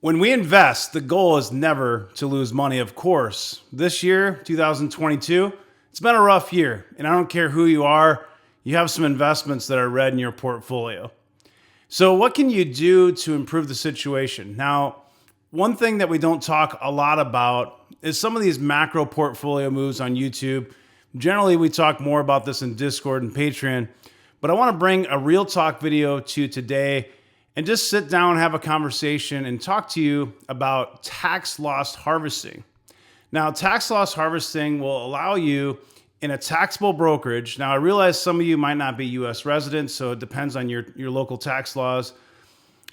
When we invest, the goal is never to lose money, of course. This year, 2022, it's been a rough year, and I don't care who you are, you have some investments that are red in your portfolio. So what can you do to improve the situation? Now, one thing that we don't talk a lot about is some of these macro portfolio moves on YouTube. Generally, we talk more about this in Discord and Patreon, but I want to bring a real talk video to you today and just sit down and have a conversation and talk to you about tax loss harvesting. Now, tax loss harvesting will allow you in a taxable brokerage. Now, I realize some of you might not be US residents, so it depends on your local tax laws.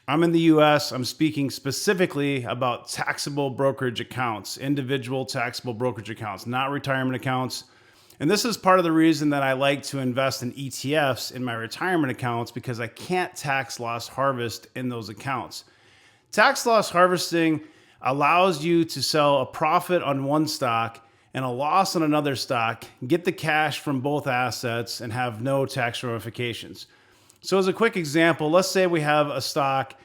I'm in the US. I'm speaking specifically about taxable brokerage accounts, individual taxable brokerage accounts, not retirement accounts. And this is part of the reason that I like to invest in ETFs in my retirement accounts, because I can't tax loss harvest in those accounts. Tax loss harvesting allows you to sell a profit on one stock and a loss on another stock, get the cash from both assets, and have no tax ramifications. So as a quick example, let's say we have a stock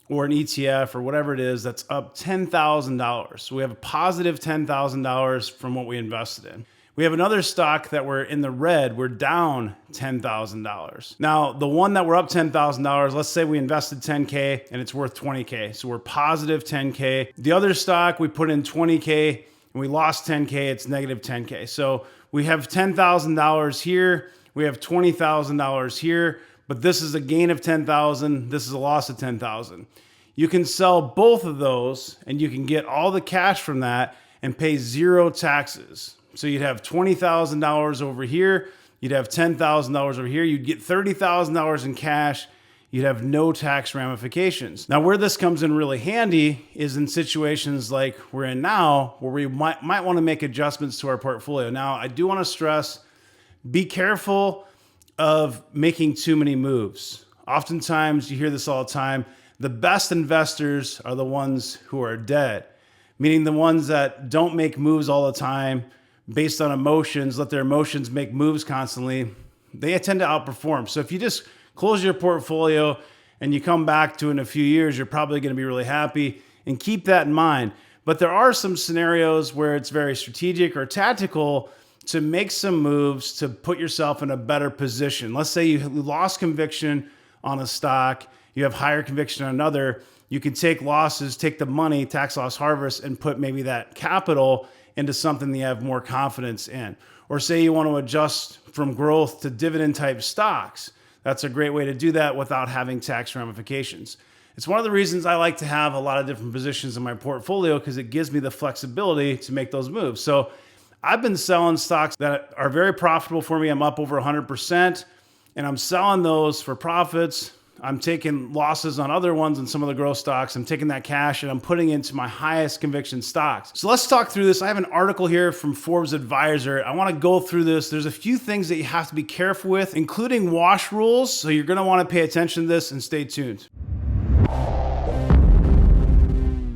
or an ETF or whatever it is that's up $10,000. So we have a positive $10,000 from what we invested in. We have another stock that we're in the red, we're down $10,000. Now, the one that we're up $10,000, let's say we invested 10K and it's worth 20K. So we're positive 10K. The other stock, we put in 20K and we lost 10K, it's negative 10K. So we have $10,000 here, we have $20,000 here, but this is a gain of 10,000, this is a loss of 10,000. You can sell both of those and you can get all the cash from that and pay zero taxes. So you'd have $20,000 over here, you'd have $10,000 over here, you'd get $30,000 in cash, you'd have no tax ramifications. Now, where this comes in really handy is in situations like we're in now, where we might want to make adjustments to our portfolio. Now, I do want to stress, be careful of making too many moves. Oftentimes, you hear this all the time, the best investors are the ones who are dead, meaning the ones that don't make moves all the time, based on emotions, let their emotions make moves constantly, they tend to outperform. So if you just close your portfolio and you come back to it in a few years, you're probably going to be really happy, and keep that in mind. But there are some scenarios where it's very strategic or tactical to make some moves to put yourself in a better position. Let's say you lost conviction on a stock, you have higher conviction on another, you can take losses, take the money, tax loss harvest, and put maybe that capital into something that you have more confidence in. Or say you want to adjust from growth to dividend type stocks. That's a great way to do that without having tax ramifications. It's one of the reasons I like to have a lot of different positions in my portfolio, because it gives me the flexibility to make those moves. So I've been selling stocks that are very profitable for me. I'm up over 100%, and I'm selling those for profits. I'm taking losses on other ones and some of the growth stocks. I'm taking that cash and I'm putting into my highest conviction stocks. So let's talk through this. I have an article here from Forbes Advisor. I want to go through this. There's a few things that you have to be careful with, including wash rules. So you're going to want to pay attention to this and stay tuned.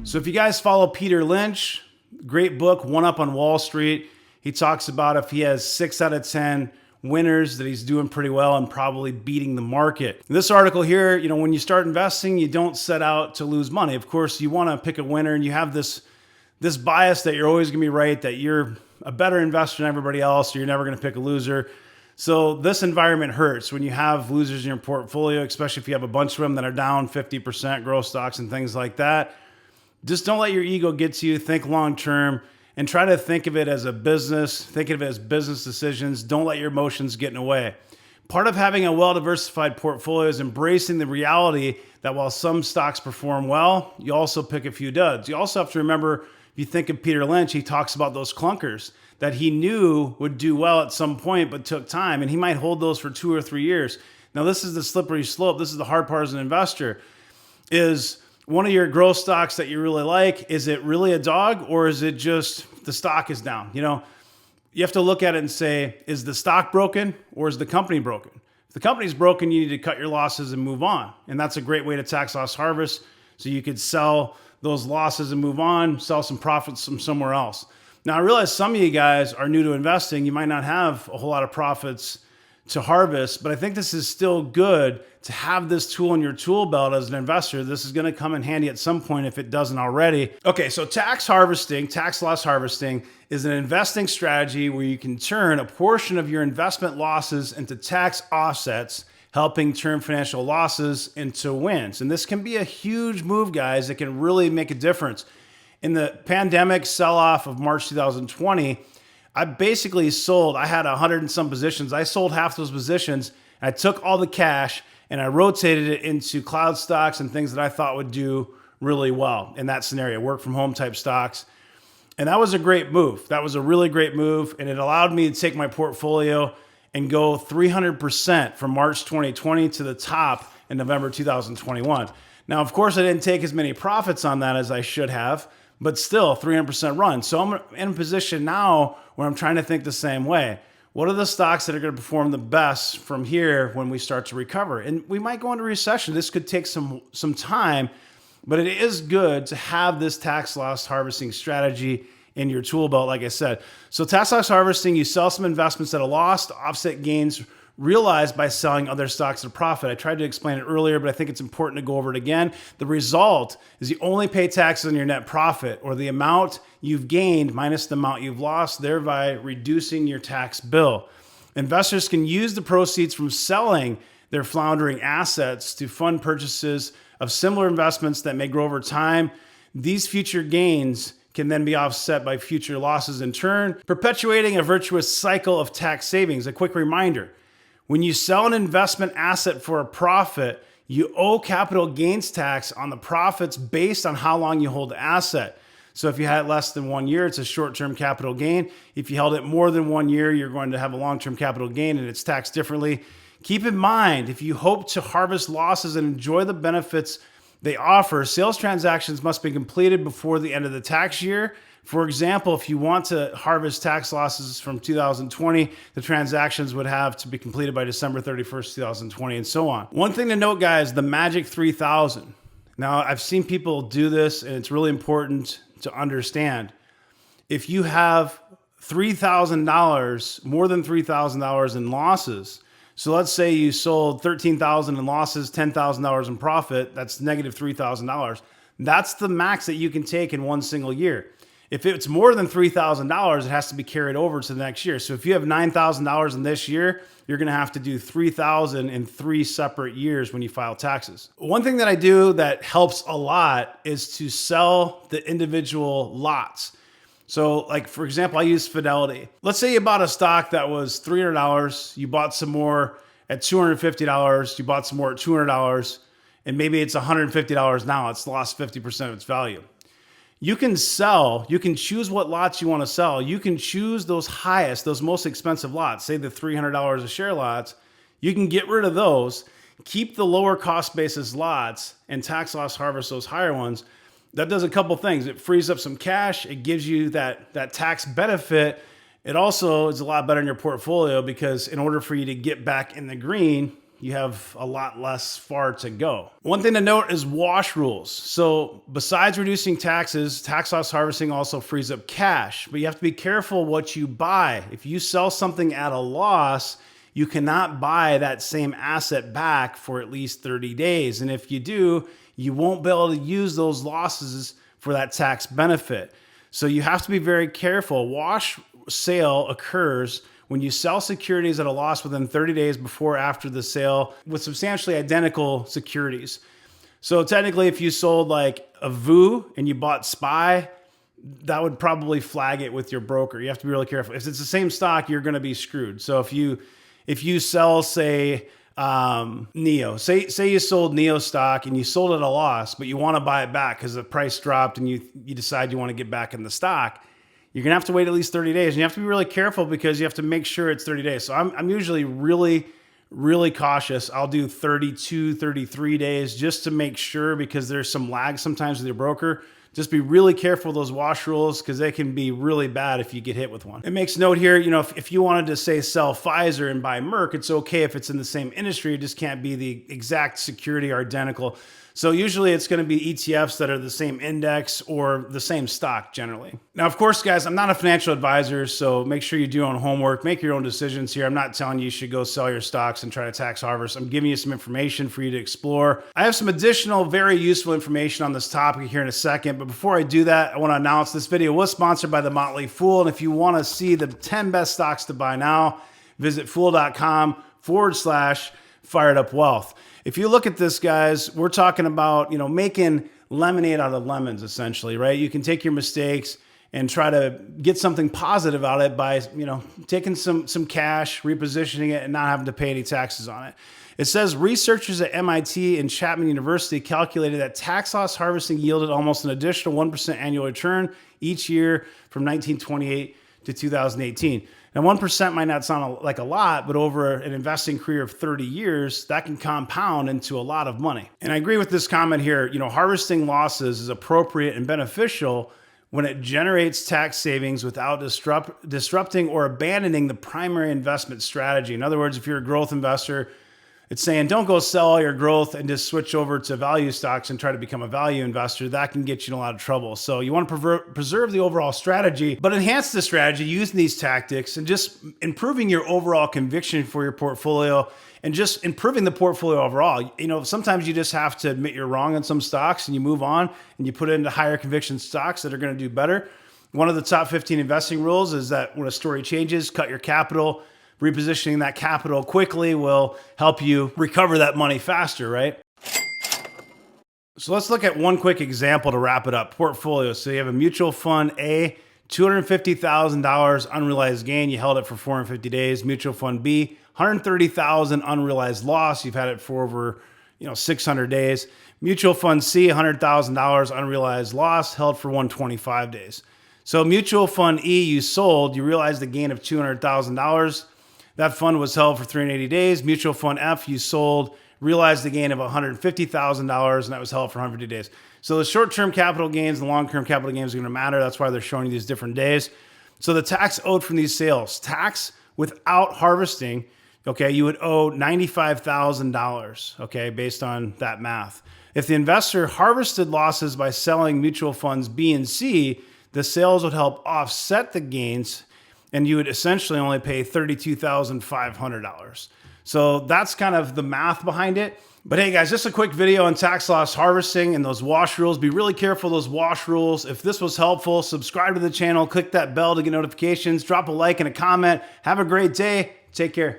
So if you guys follow Peter Lynch, great book, One Up on Wall Street. He talks about if he has 6 out of 10 winners, that he's doing pretty well and probably beating the market. In this article here, when you start investing, you don't set out to lose money. Of course, you want to pick a winner, and you have this bias that you're always going to be right, that you're a better investor than everybody else, or you're never going to pick a loser. So this environment hurts when you have losers in your portfolio, especially if you have a bunch of them that are down 50%, growth stocks and things like that. Just don't let your ego get to you. Think long-term. And try to think of it as a business, think of it as business decisions. Don't let your emotions get in the way. Part of having a well-diversified portfolio is embracing the reality that while some stocks perform well, you also pick a few duds. You also have to remember, if you think of Peter Lynch, he talks about those clunkers that he knew would do well at some point, but took time, and he might hold those for 2 or 3 years. Now, this is the slippery slope. This is the hard part as an investor, is one of your growth stocks that you really like, is it really a dog, or is it just the stock is down? You have to look at it and say, is the stock broken or is the company broken? If the company's broken, you need to cut your losses and move on. And that's a great way to tax loss harvest. So you could sell those losses and move on, sell some profits from somewhere else. Now, I realize some of you guys are new to investing. You might not have a whole lot of profits to harvest, but I think this is still good to have this tool in your tool belt as an investor. This is going to come in handy at some point if it doesn't already. Okay, so tax loss harvesting is an investing strategy where you can turn a portion of your investment losses into tax offsets, helping turn financial losses into wins. And this can be a huge move, guys. It can really make a difference. In the pandemic sell-off of March 2020, I basically sold, I had 100 and some positions. I sold half those positions. And I took all the cash and I rotated it into cloud stocks and things that I thought would do really well in that scenario, work from home type stocks. And that was a great move. That was a really great move. And it allowed me to take my portfolio and go 300% from March 2020 to the top in November 2021. Now, of course, I didn't take as many profits on that as I should have, but still 300% run. So I'm in a position now where I'm trying to think the same way. What are the stocks that are going to perform the best from here when we start to recover? And we might go into recession. This could take some time, but it is good to have this tax loss harvesting strategy in your tool belt, like I said. So tax loss harvesting, you sell some investments at a loss to offset gains realized by selling other stocks at a profit. I tried to explain it earlier, but I think it's important to go over it again. The result is you only pay taxes on your net profit, or the amount you've gained minus the amount you've lost, thereby reducing your tax bill. Investors can use the proceeds from selling their floundering assets to fund purchases of similar investments that may grow over time. These future gains can then be offset by future losses in turn, perpetuating a virtuous cycle of tax savings. A quick reminder: when you sell an investment asset for a profit, you owe capital gains tax on the profits based on how long you hold the asset. So if you had it less than 1 year, it's a short-term capital gain. If you held it more than 1 year, you're going to have a long-term capital gain, and it's taxed differently. Keep in mind, if you hope to harvest losses and enjoy the benefits they offer, sales transactions must be completed before the end of the tax year. For example, if you want to harvest tax losses from 2020, the transactions would have to be completed by December 31st, 2020, and so on. One thing to note, guys, the magic 3,000. Now, I've seen people do this, and it's really important to understand. If you have $3,000, more than $3,000 in losses, so let's say you sold $13,000 in losses, $10,000 in profit, that's negative $3,000. That's the max that you can take in one single year. If it's more than $3,000, it has to be carried over to the next year. So if you have $9,000 in this year, you're going to have to do $3,000 in 3 separate years when you file taxes. One thing that I do that helps a lot is to sell the individual lots. So like, for example, I use Fidelity. Let's say you bought a stock that was $300. You bought some more at $250. You bought some more at $200. And maybe it's $150 now. It's lost 50% of its value. You can sell, you can choose what lots you want to sell. You can choose those highest, those most expensive lots, say the $300 a share lots. You can get rid of those, keep the lower cost basis lots, and tax loss harvest those higher ones. That does a couple things. It frees up some cash. It gives you that tax benefit. It also is a lot better in your portfolio because in order for you to get back in the green, you have a lot less far to go. One thing to note is wash rules. So besides reducing taxes, tax loss harvesting also frees up cash, but you have to be careful what you buy. If you sell something at a loss, you cannot buy that same asset back for at least 30 days. And if you do, you won't be able to use those losses for that tax benefit. So you have to be very careful. Wash sale occurs when you sell securities at a loss within 30 days before or after the sale with substantially identical securities. So technically, if you sold like a VU and you bought SPY, that would probably flag it with your broker. You have to be really careful. If it's the same stock, you're going to be screwed. So if you sell, say, NEO, say you sold NEO stock and you sold at a loss, but you want to buy it back because the price dropped and you decide you want to get back in the stock, you're going to have to wait at least 30 days. And you have to be really careful because you have to make sure it's 30 days. So I'm usually really, really cautious. I'll do 32, 33 days just to make sure, because there's some lag sometimes with your broker Just be really careful with those wash rules because they can be really bad if you get hit with one. It makes note here, if you wanted to say sell Pfizer and buy Merck, it's okay if it's in the same industry. It just can't be the exact security or identical. So usually it's going to be ETFs that are the same index or the same stock generally. Now, of course, guys, I'm not a financial advisor, so make sure you do your own homework, make your own decisions here. I'm not telling you should go sell your stocks and try to tax harvest. I'm giving you some information for you to explore. I have some additional very useful information on this topic here in a second, but before I do that, I want to announce this video was sponsored by The Motley Fool, and if you want to see the 10 best stocks to buy now, visit fool.com/fired up wealth. If you look at this, guys, we're talking about, making lemonade out of lemons, essentially, right? You can take your mistakes and try to get something positive out of it by, taking some cash, repositioning it, and not having to pay any taxes on it. It says researchers at MIT and Chapman University calculated that tax loss harvesting yielded almost an additional 1% annual return each year from 1928 to 2018. Now, 1% might not sound like a lot, but over an investing career of 30 years, that can compound into a lot of money. And I agree with this comment here. Harvesting losses is appropriate and beneficial when it generates tax savings without disrupting or abandoning the primary investment strategy. In other words, if you're a growth investor, it's saying don't go sell all your growth and just switch over to value stocks and try to become a value investor. That can get you in a lot of trouble. So you want to preserve the overall strategy, but enhance the strategy using these tactics and just improving your overall conviction for your portfolio and just improving the portfolio overall. Sometimes you just have to admit you're wrong on some stocks and you move on and you put it into higher conviction stocks that are going to do better. One of the top 15 investing rules is that when a story changes, cut your capital. Repositioning that capital quickly will help you recover that money faster, right? So let's look at one quick example to wrap it up. Portfolio. So you have a mutual fund A, $250,000 unrealized gain. You held it for 450 days. Mutual fund B, $130,000 unrealized loss. You've had it for over 600 days. Mutual fund C, $100,000 unrealized loss, held for 125 days. So mutual fund E, you sold. You realized the gain of $200,000. That fund was held for 380 days. Mutual fund F, you sold, realized the gain of $150,000, and that was held for 150 days. So the short-term capital gains and the long-term capital gains are going to matter. That's why they're showing you these different days. So the tax owed from these sales, tax without harvesting, okay, you would owe $95,000, okay, based on that math. If the investor harvested losses by selling mutual funds B and C, the sales would help offset the gains, and you would essentially only pay $32,500. So that's kind of the math behind it. But hey guys, just a quick video on tax loss harvesting and those wash rules. Be really careful of those wash rules. If this was helpful, subscribe to the channel, click that bell to get notifications, drop a like and a comment. Have a great day. Take care.